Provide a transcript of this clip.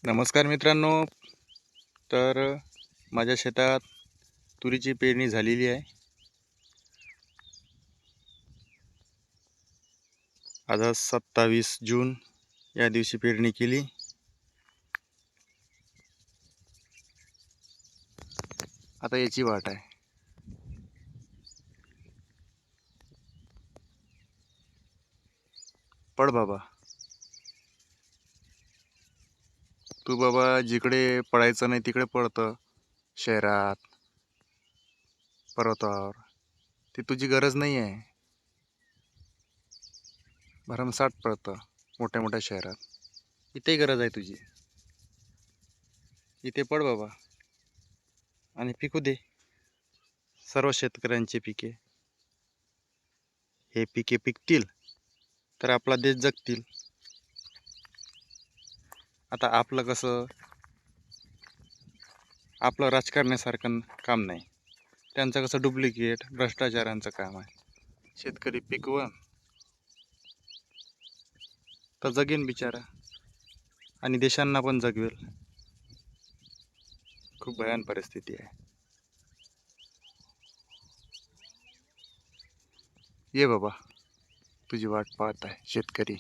नमस्कार मित्रांनो. तर माझ्या शेतात तुरीची पेरणी झालेली आहे. आज 27 जून या दिवशी पेरणी केली. आता याची वाट आहे. पड बाबा, तू बाबा जिकडे पडायचं नाही तिकडे पडतं. शहरात, पर्वतावर, ती तुझी गरज नाही आहे. भरमसाठ पडतं मोठ्या मोठ्या शहरात. इथेही गरज आहे तुझी. इथे पड बाबा आणि पिकू दे सर्व शेतकऱ्यांचे पिके. हे पिके पिकतील तर आपला देश जगतील. आता आपलं कसं, आपलं राजकारण्यासारखं काम नाही. त्यांचं कसं डुप्लिकेट भ्रष्टाचारांचं काम आहे. शेतकरी पिकवून तर जगेन बिचारा आणि देशांना पण जगवेल. खूप भयान परिस्थिती आहे. ये बाबा, तुझी वाट पाहत आहे शेतकरी.